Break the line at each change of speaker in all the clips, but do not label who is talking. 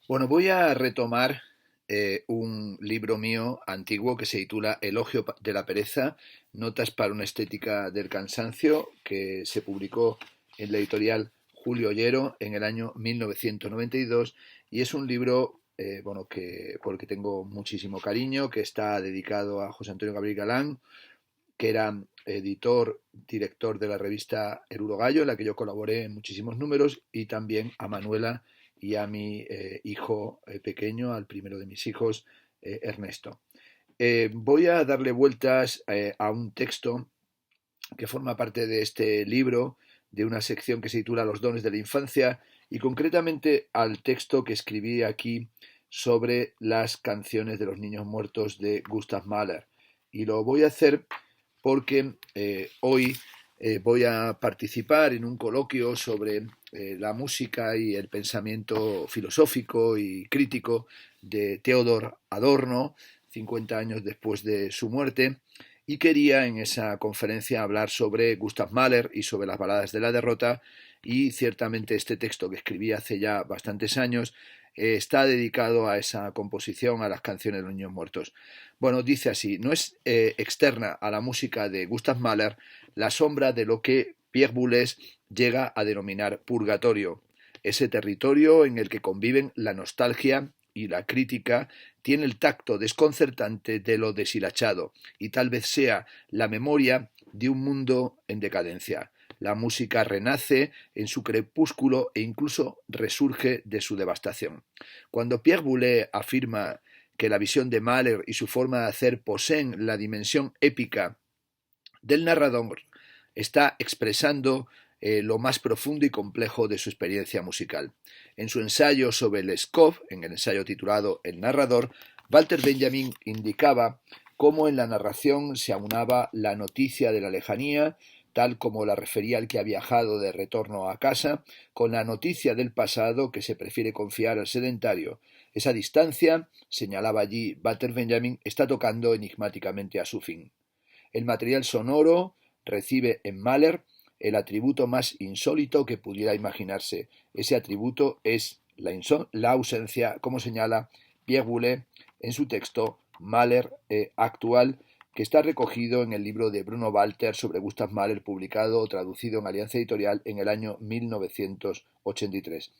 Bueno, voy a retomar un libro mío antiguo que se titula de la pereza, notas para una estética del cansancio, que se publicó en la editorial Julio Ollero en el año 1992 y es un libro por el que tengo muchísimo cariño, que está dedicado a José Antonio Gabriel Galán, que era editor, director de la revista El Urogallo, en la que yo colaboré en muchísimos números, y también a Manuela y a mi hijo pequeño, al primero de mis hijos, Ernesto. Voy a darle vueltas a un texto que forma parte de este libro, de una sección que se titula Los dones de la infancia, y concretamente al texto que escribí aquí sobre las canciones de los niños muertos de Gustav Mahler. Y lo voy a hacer porque hoy voy a participar en un coloquio sobre la música y el pensamiento filosófico y crítico de Theodor Adorno, 50 años después de su muerte, y quería en esa conferencia hablar sobre Gustav Mahler y sobre las baladas de la derrota, y ciertamente este texto que escribí hace ya bastantes años está dedicado a esa composición, a las canciones de los niños muertos. Bueno, dice así: no es externa a la música de Gustav Mahler la sombra de lo que Pierre Boulez llega a denominar purgatorio. Ese territorio en el que conviven la nostalgia y la crítica tiene el tacto desconcertante de lo deshilachado, y tal vez sea la memoria de un mundo en decadencia. La música renace en su crepúsculo e incluso resurge de su devastación. Cuando Pierre Boulez afirma que la visión de Mahler y su forma de hacer poseen la dimensión épica del narrador, está expresando lo más profundo y complejo de su experiencia musical. En su ensayo sobre Leskov, en el ensayo titulado El narrador, Walter Benjamin indicaba cómo en la narración se aunaba la noticia de la lejanía, tal como la refería el que ha viajado de retorno a casa, con la noticia del pasado que se prefiere confiar al sedentario. Esa distancia, señalaba allí Walter Benjamin, está tocando enigmáticamente a su fin. El material sonoro recibe en Mahler el atributo más insólito que pudiera imaginarse. Ese atributo es la ausencia, como señala Pierre Boulez en su texto Mahler actual, que está recogido en el libro de Bruno Walter sobre Gustav Mahler, publicado o traducido en Alianza Editorial en el año 1983.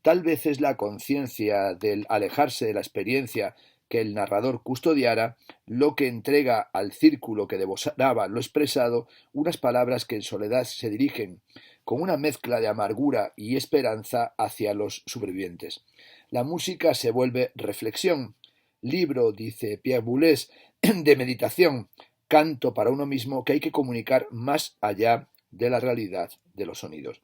Tal vez es la conciencia del alejarse de la experiencia que el narrador custodiara lo que entrega al círculo que devoraba lo expresado unas palabras que en soledad se dirigen con una mezcla de amargura y esperanza hacia los supervivientes. La música se vuelve reflexión, libro, dice Pierre Boulez, de meditación, canto para uno mismo que hay que comunicar más allá de la realidad de los sonidos.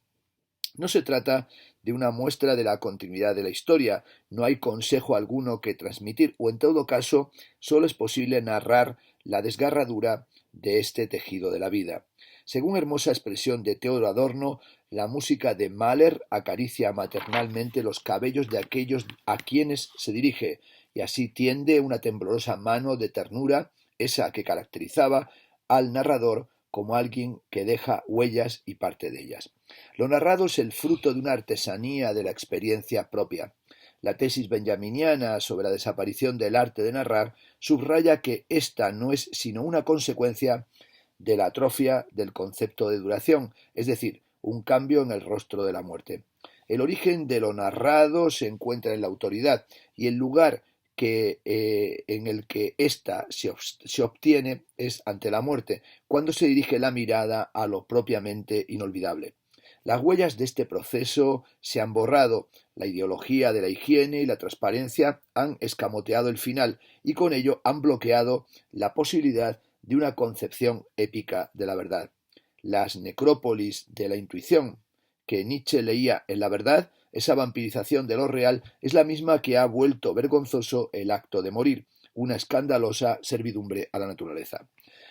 No se trata de una muestra de la continuidad de la historia, no hay consejo alguno que transmitir, o en todo caso, solo es posible narrar la desgarradura de este tejido de la vida. Según hermosa expresión de Theodor Adorno, la música de Mahler acaricia maternalmente los cabellos de aquellos a quienes se dirige, y así tiende una temblorosa mano de ternura, esa que caracterizaba al narrador como alguien que deja huellas y parte de ellas. Lo narrado es el fruto de una artesanía de la experiencia propia. La tesis benjaminiana sobre la desaparición del arte de narrar subraya que ésta no es sino una consecuencia de la atrofia del concepto de duración, es decir, un cambio en el rostro de la muerte. El origen de lo narrado se encuentra en la autoridad, y el lugar en el que ésta se obtiene es ante la muerte, cuando se dirige la mirada a lo propiamente inolvidable. Las huellas de este proceso se han borrado, la ideología de la higiene y la transparencia han escamoteado el final, y con ello han bloqueado la posibilidad de una concepción épica de la verdad. Las necrópolis de la intuición que Nietzsche leía en la verdad, esa vampirización de lo real, es la misma que ha vuelto vergonzoso el acto de morir, una escandalosa servidumbre a la naturaleza.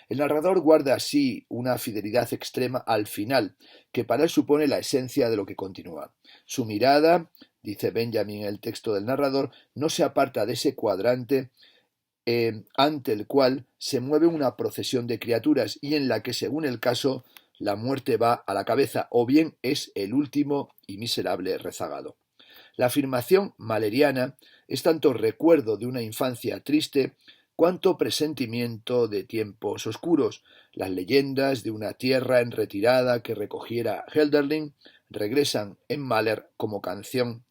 El narrador guarda así una fidelidad extrema al final, que para él supone la esencia de lo que continúa. Su mirada, dice Benjamin en el texto del narrador, no se aparta de ese cuadrante ante el cual se mueve una procesión de criaturas y en la que, según el caso, la muerte va a la cabeza o bien es el último y miserable rezagado. La afirmación mahleriana es tanto recuerdo de una infancia triste cuanto presentimiento de tiempos oscuros. Las leyendas de una tierra en retirada que recogiera Hölderlin regresan en Mahler como canción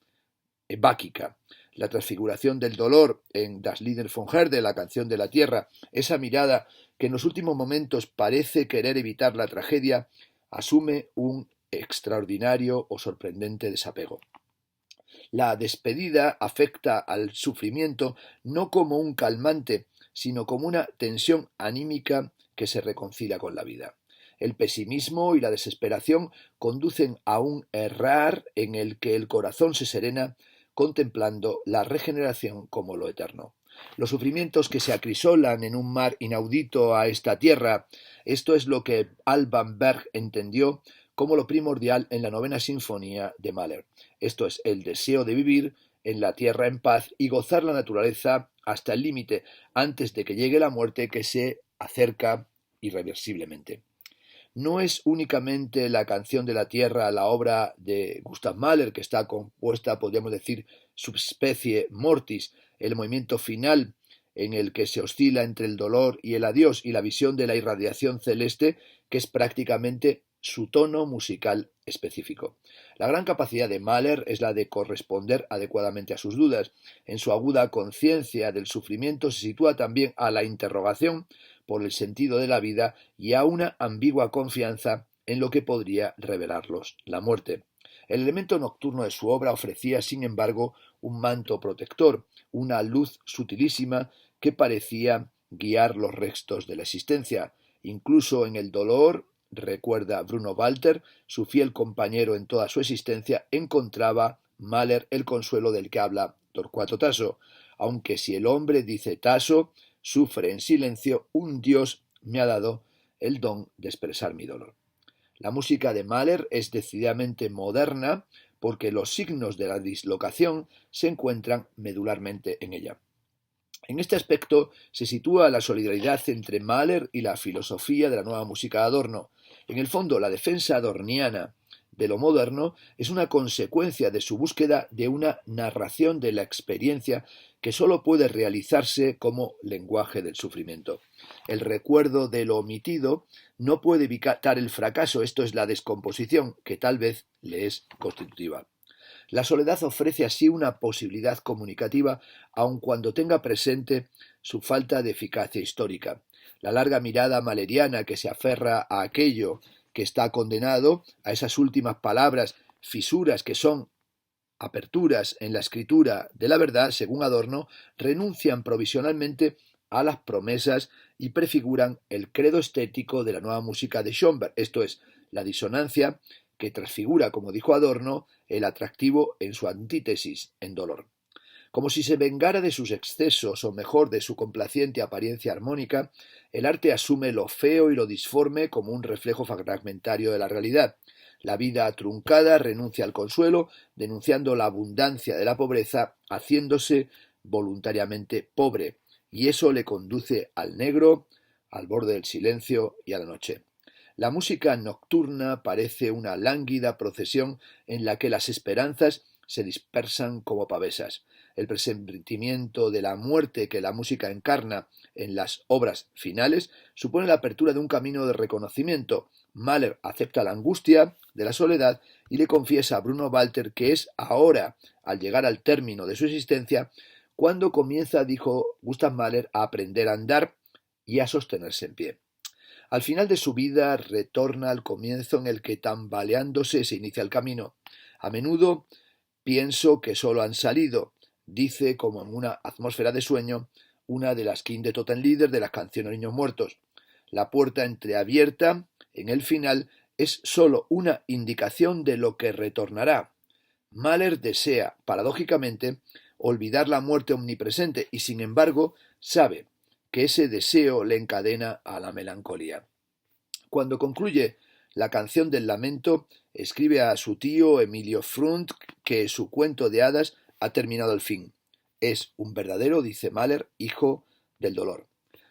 báquica. La transfiguración del dolor en Das Lied von Erde, la canción de la tierra, esa mirada que en los últimos momentos parece querer evitar la tragedia, asume un extraordinario o sorprendente desapego. La despedida afecta al sufrimiento no como un calmante, sino como una tensión anímica que se reconcilia con la vida. El pesimismo y la desesperación conducen a un errar en el que el corazón se serena contemplando la regeneración como lo eterno. Los sufrimientos que se acrisolan en un mar inaudito a esta tierra, esto es lo que Alban Berg entendió como lo primordial en la novena sinfonía de Mahler. Esto es el deseo de vivir en la tierra en paz y gozar la naturaleza hasta el límite antes de que llegue la muerte que se acerca irreversiblemente. No es únicamente la canción de la tierra la obra de Gustav Mahler, que está compuesta, podríamos decir, subspecie mortis, el movimiento final en el que se oscila entre el dolor y el adiós y la visión de la irradiación celeste, que es prácticamente su tono musical específico. La gran capacidad de Mahler es la de corresponder adecuadamente a sus dudas. En su aguda conciencia del sufrimiento se sitúa también a la interrogación por el sentido de la vida y a una ambigua confianza en lo que podría revelarlos la muerte. El elemento nocturno de su obra ofrecía, sin embargo, un manto protector, una luz sutilísima que parecía guiar los restos de la existencia. Incluso en el dolor, recuerda Bruno Walter, su fiel compañero en toda su existencia, encontraba Mahler el consuelo del que habla Torcuato Tasso. Aunque si el hombre, dice Tasso, sufre en silencio, un Dios me ha dado el don de expresar mi dolor. La música de Mahler es decididamente moderna porque los signos de la dislocación se encuentran medularmente en ella. En este aspecto se sitúa la solidaridad entre Mahler y la filosofía de la nueva música de Adorno. En el fondo, la defensa adorniana de lo moderno es una consecuencia de su búsqueda de una narración de la experiencia que sólo puede realizarse como lenguaje del sufrimiento. El recuerdo de lo omitido no puede evitar el fracaso, esto es la descomposición, que tal vez le es constitutiva. La soledad ofrece así una posibilidad comunicativa, aun cuando tenga presente su falta de eficacia histórica. La larga mirada mahleriana que se aferra a aquello que está condenado, a esas últimas palabras, fisuras que son aperturas en la escritura de la verdad, según Adorno, renuncian provisionalmente a las promesas y prefiguran el credo estético de la nueva música de Schoenberg, esto es, la disonancia que transfigura, como dijo Adorno, el atractivo en su antítesis, en dolor. Como si se vengara de sus excesos, o mejor, de su complaciente apariencia armónica, el arte asume lo feo y lo disforme como un reflejo fragmentario de la realidad. La vida truncada renuncia al consuelo, denunciando la abundancia de la pobreza, haciéndose voluntariamente pobre, y eso le conduce al negro, al borde del silencio y a la noche. La música nocturna parece una lánguida procesión en la que las esperanzas se dispersan como pavesas. El presentimiento de la muerte que la música encarna en las obras finales supone la apertura de un camino de reconocimiento. Mahler acepta la angustia de la soledad y le confiesa a Bruno Walter que es ahora, al llegar al término de su existencia, cuando comienza, dijo Gustav Mahler, a aprender a andar y a sostenerse en pie. Al final de su vida retorna al comienzo en el que tambaleándose se inicia el camino. A menudo pienso que solo han salido, dice como en una atmósfera de sueño, una de las King de Totenlieder de las canciones Niños Muertos. La puerta entreabierta en el final es sólo una indicación de lo que retornará. Mahler desea, paradójicamente, olvidar la muerte omnipresente y, sin embargo, sabe que ese deseo le encadena a la melancolía. Cuando concluye la canción del lamento, escribe a su tío Emilio Frund que su cuento de hadas ha terminado al fin. Es un verdadero, dice Mahler, hijo del dolor.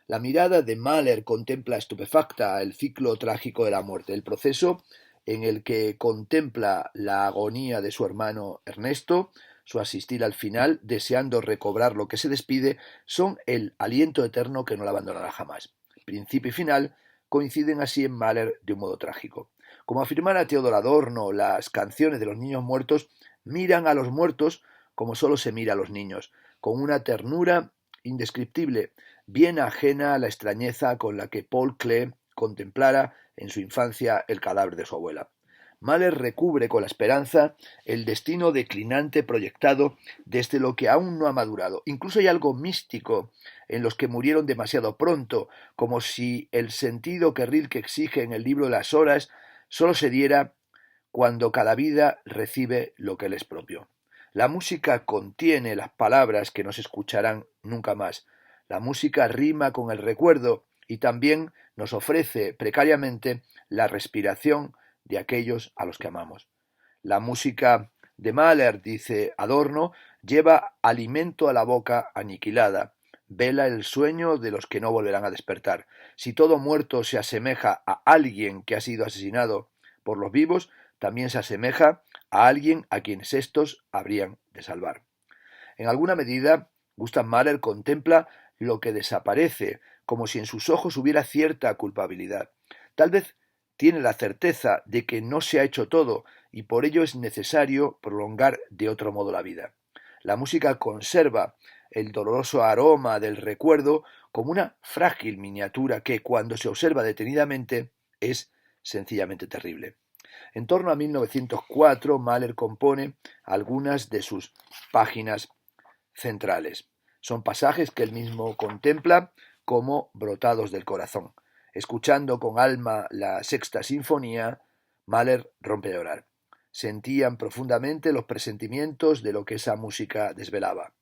La mirada de Mahler contempla estupefacta el ciclo trágico de la muerte, el proceso en el que contempla la agonía de su hermano Ernesto, su asistir al final, deseando recobrar lo que se despide, son el aliento eterno que no la abandonará jamás. Principio y final coinciden así en Mahler de un modo trágico. Como afirmara Theodor Adorno, las canciones de los niños muertos miran a los muertos como solo se mira a los niños, con una ternura indescriptible, bien ajena a la extrañeza con la que Paul Klee contemplara en su infancia el cadáver de su abuela. Mahler recubre con la esperanza el destino declinante proyectado desde lo que aún no ha madurado. Incluso hay algo místico en los que murieron demasiado pronto, como si el sentido que Rilke exige en el libro de las horas solo se diera cuando cada vida recibe lo que le es propio. La música contiene las palabras que no se escucharán nunca más. La música rima con el recuerdo y también nos ofrece precariamente la respiración de aquellos a los que amamos. La música de Mahler, dice Adorno, lleva alimento a la boca aniquilada, vela el sueño de los que no volverán a despertar. Si todo muerto se asemeja a alguien que ha sido asesinado por los vivos, también se asemeja a alguien a quienes éstos habrían de salvar. En alguna medida, Gustav Mahler contempla lo que desaparece, como si en sus ojos hubiera cierta culpabilidad. Tal vez tiene la certeza de que no se ha hecho todo y por ello es necesario prolongar de otro modo la vida. La música conserva el doloroso aroma del recuerdo como una frágil miniatura que, cuando se observa detenidamente, es sencillamente terrible. En torno a 1904, Mahler compone algunas de sus páginas centrales. Son pasajes que él mismo contempla como brotados del corazón. Escuchando con alma la sexta sinfonía, Mahler rompe a llorar. Sentían profundamente los presentimientos de lo que esa música desvelaba.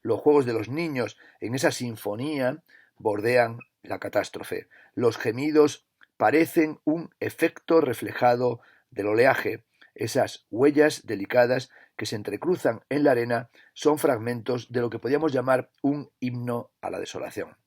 Los juegos de los niños en esa sinfonía bordean la catástrofe. Los gemidos parecen un efecto reflejado del oleaje. Esas huellas delicadas que se entrecruzan en la arena son fragmentos de lo que podríamos llamar un himno a la desolación.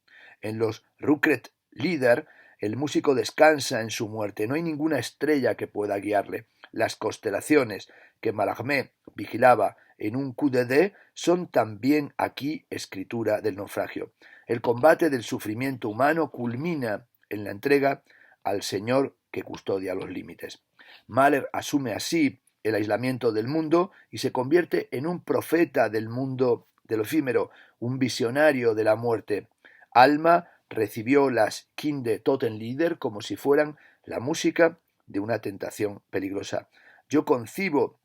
En los Rückert-Lieder, el músico descansa en su muerte. No hay ninguna estrella que pueda guiarle. Las constelaciones que Mallarmé vigilaba en un coup de dé son también aquí escritura del naufragio. El combate del sufrimiento humano culmina en la entrega al Señor que custodia los límites. Mahler asume así el aislamiento del mundo y se convierte en un profeta del mundo del efímero, un visionario de la muerte. Alma recibió las Kindetotenlieder como si fueran la música de una tentación peligrosa. Yo concibo,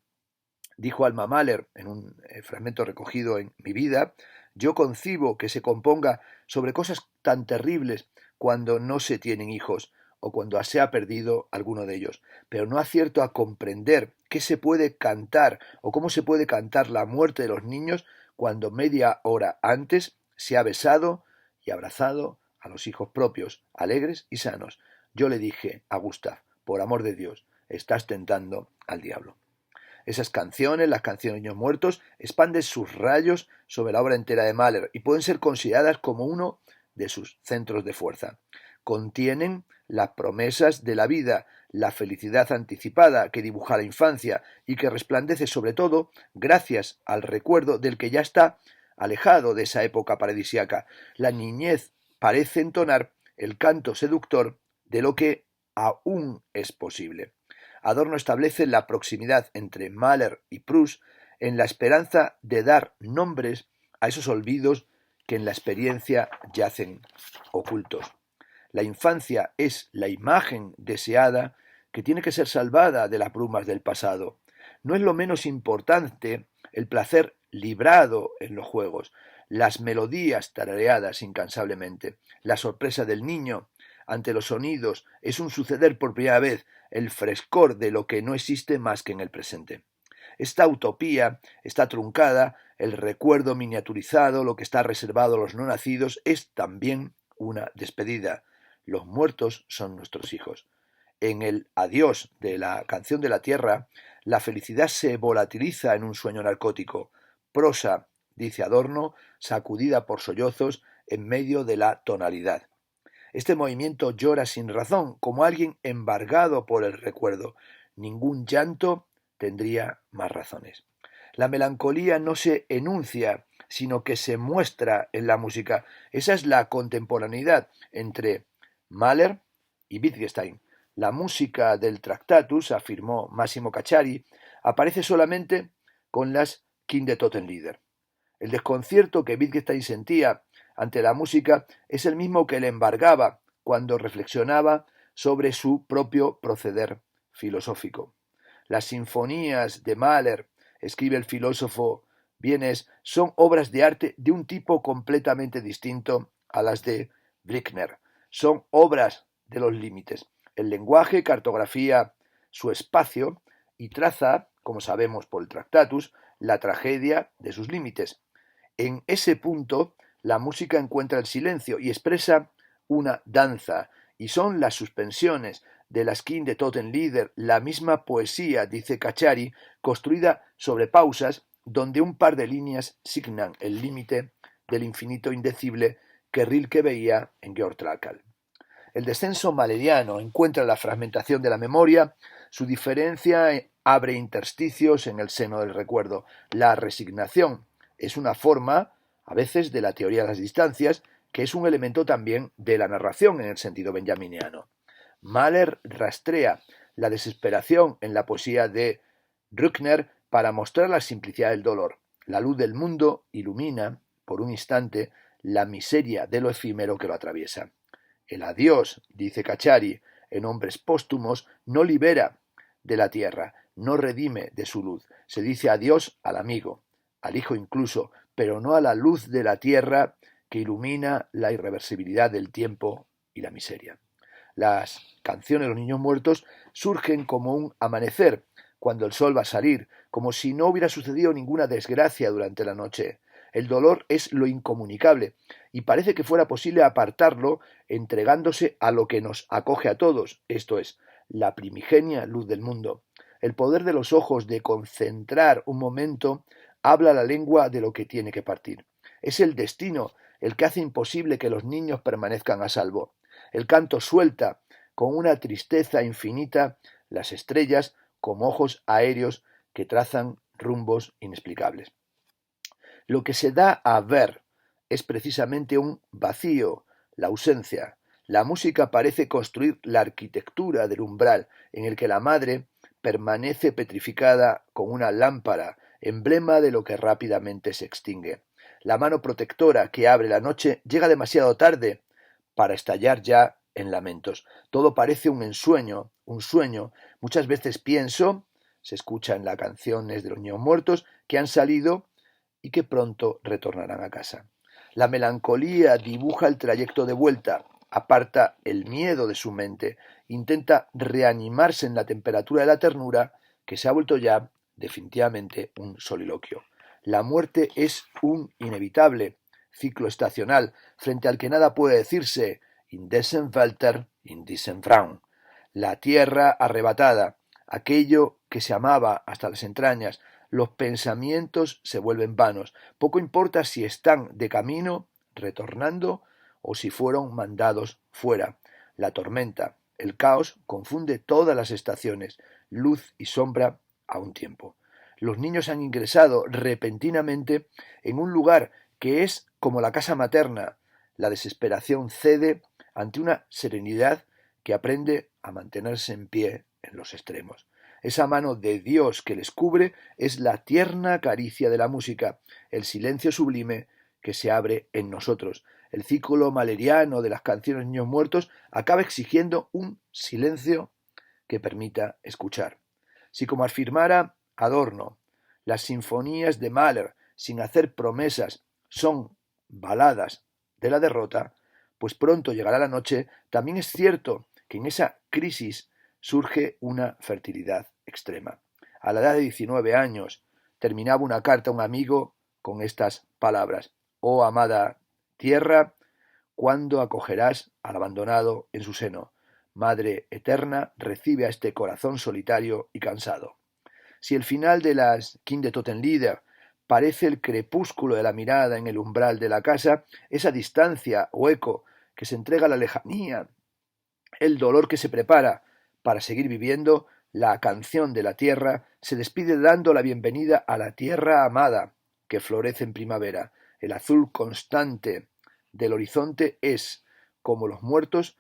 dijo Alma Mahler en un fragmento recogido en Mi vida, yo concibo que se componga sobre cosas tan terribles cuando no se tienen hijos o cuando se ha perdido alguno de ellos, pero no acierto a comprender qué se puede cantar o cómo se puede cantar la muerte de los niños cuando media hora antes se ha besado y abrazado a los hijos propios, alegres y sanos. Yo le dije a Gustav, por amor de Dios, estás tentando al diablo. Esas canciones, las canciones de niños muertos, expanden sus rayos sobre la obra entera de Mahler y pueden ser consideradas como uno de sus centros de fuerza. Contienen las promesas de la vida, la felicidad anticipada que dibuja la infancia y que resplandece sobre todo gracias al recuerdo del que ya está alejado de esa época paradisíaca. La niñez parece entonar el canto seductor de lo que aún es posible. Adorno establece la proximidad entre Mahler y Proust en la esperanza de dar nombres a esos olvidos que en la experiencia yacen ocultos. La infancia es la imagen deseada que tiene que ser salvada de las brumas del pasado. No es lo menos importante el placer librado en los juegos, las melodías tarareadas incansablemente, la sorpresa del niño ante los sonidos es un suceder por primera vez, el frescor de lo que no existe más que en el presente. Esta utopía está truncada, el recuerdo miniaturizado, lo que está reservado a los no nacidos, es también una despedida. Los muertos son nuestros hijos. En el adiós de la canción de la tierra, la felicidad se volatiliza en un sueño narcótico. Prosa, dice Adorno, sacudida por sollozos en medio de la tonalidad. Este movimiento llora sin razón, como alguien embargado por el recuerdo. Ningún llanto tendría más razones. La melancolía no se enuncia, sino que se muestra en la música. Esa es la contemporaneidad entre Mahler y Wittgenstein. La música del Tractatus, afirmó Massimo Cacciari, aparece solamente con las Kindetotenlieder. El desconcierto que Wittgenstein sentía ante la música es el mismo que le embargaba cuando reflexionaba sobre su propio proceder filosófico. Las sinfonías de Mahler, escribe el filósofo vienés, son obras de arte de un tipo completamente distinto a las de Bruckner. Son obras de los límites. El lenguaje cartografía su espacio y traza, como sabemos por el Tractatus, la tragedia de sus límites. En ese punto, la música encuentra el silencio y expresa una danza, y son las suspensiones de las Kindetotenlieder la misma poesía, dice Cacciari, construida sobre pausas donde un par de líneas signan el límite del infinito indecible que Rilke veía en Georg Trakl. El descenso mahleriano encuentra la fragmentación de la memoria, su diferencia abre intersticios en el seno del recuerdo. La resignación es una forma, a veces, de la teoría de las distancias, que es un elemento también de la narración en el sentido benjaminiano. Mahler rastrea la desesperación en la poesía de Bruckner para mostrar la simplicidad del dolor. La luz del mundo ilumina, por un instante, la miseria de lo efímero que lo atraviesa. El adiós, dice Cacciari, en Hombres póstumos, no libera de la tierra, no redime de su luz. Se dice adiós al amigo, al hijo incluso, pero no a la luz de la tierra que ilumina la irreversibilidad del tiempo y la miseria. Las canciones de los niños muertos surgen como un amanecer, cuando el sol va a salir, como si no hubiera sucedido ninguna desgracia durante la noche. El dolor es lo incomunicable, y parece que fuera posible apartarlo entregándose a lo que nos acoge a todos, esto es, la primigenia luz del mundo. El poder de los ojos de concentrar un momento habla la lengua de lo que tiene que partir. Es el destino el que hace imposible que los niños permanezcan a salvo. El canto suelta, con una tristeza infinita, las estrellas como ojos aéreos que trazan rumbos inexplicables. Lo que se da a ver es precisamente un vacío, la ausencia. La música parece construir la arquitectura del umbral en el que la madre permanece petrificada con una lámpara, emblema de lo que rápidamente se extingue. La mano protectora que abre la noche llega demasiado tarde para estallar ya en lamentos. Todo parece un ensueño, un sueño. Muchas veces pienso, se escucha en las canciones de los niños muertos, que han salido y que pronto retornarán a casa. La melancolía dibuja el trayecto de vuelta, aparta el miedo de su mente, intenta reanimarse en la temperatura de la ternura, que se ha vuelto ya definitivamente un soliloquio. La muerte es un inevitable ciclo estacional, frente al que nada puede decirse in diesem Welter, in diesem Frauen. La tierra arrebatada, aquello que se amaba hasta las entrañas, los pensamientos se vuelven vanos. Poco importa si están de camino, retornando, o si fueron mandados fuera. La tormenta, el caos, confunde todas las estaciones, luz y sombra a un tiempo. Los niños han ingresado repentinamente en un lugar que es como la casa materna. La desesperación cede ante una serenidad que aprende a mantenerse en pie en los extremos. Esa mano de Dios que les cubre es la tierna caricia de la música, el silencio sublime que se abre en nosotros. El ciclo mahleriano de las canciones Niños Muertos acaba exigiendo un silencio que permita escuchar. Si, como afirmara Adorno, las sinfonías de Mahler, sin hacer promesas, son baladas de la derrota, pues pronto llegará la noche, también es cierto que en esa crisis surge una fertilidad extrema. A la edad de 19 años terminaba una carta a un amigo con estas palabras: «Oh amada tierra, ¿cuándo acogerás al abandonado en su seno? Madre eterna, recibe a este corazón solitario y cansado». Si el final de las Kindetotenlieder parece el crepúsculo de la mirada en el umbral de la casa, esa distancia o eco que se entrega a la lejanía, el dolor que se prepara para seguir viviendo, La canción de la tierra se despide dando la bienvenida a la tierra amada, que florece en primavera. El azul constante del horizonte es, como los muertos,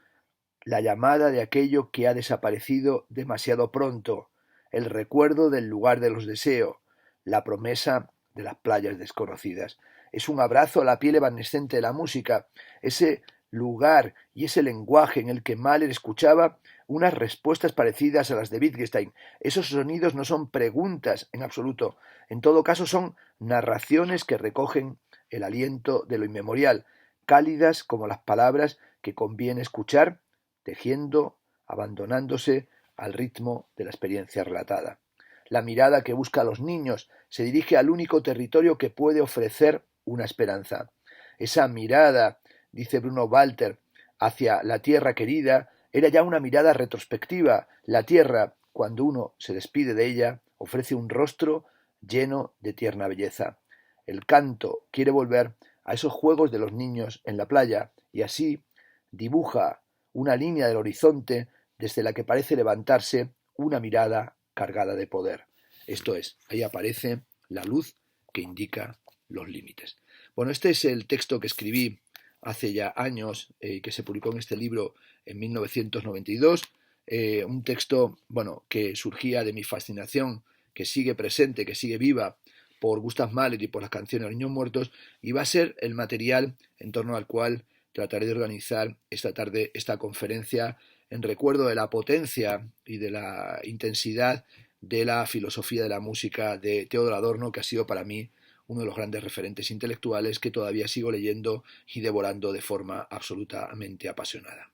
la llamada de aquello que ha desaparecido demasiado pronto, el recuerdo del lugar de los deseos, la promesa de las playas desconocidas. Es un abrazo a la piel evanescente de la música, ese lugar y ese lenguaje en el que Mahler escuchaba unas respuestas parecidas a las de Wittgenstein. Esos sonidos no son preguntas en absoluto, en todo caso son narraciones que recogen el aliento de lo inmemorial, cálidas como las palabras que conviene escuchar, tejiendo, abandonándose al ritmo de la experiencia relatada. La mirada que busca a los niños se dirige al único territorio que puede ofrecer una esperanza. Esa mirada, dice Bruno Walter, hacia la tierra querida, era ya una mirada retrospectiva. La tierra, cuando uno se despide de ella, ofrece un rostro lleno de tierna belleza. El canto quiere volver a esos juegos de los niños en la playa y así dibuja una línea del horizonte desde la que parece levantarse una mirada cargada de poder. Esto es, ahí aparece la luz que indica los límites. Bueno, este es el texto que escribí hace ya años y que se publicó en este libro en 1992. Un texto, bueno, que surgía de mi fascinación, que sigue presente, que sigue viva por Gustav Mahler y por las canciones de los niños muertos, y va a ser el material en torno al cual trataré de organizar esta tarde esta conferencia en recuerdo de la potencia y de la intensidad de la filosofía de la música de Theodor Adorno, que ha sido para mí uno de los grandes referentes intelectuales que todavía sigo leyendo y devorando de forma absolutamente apasionada.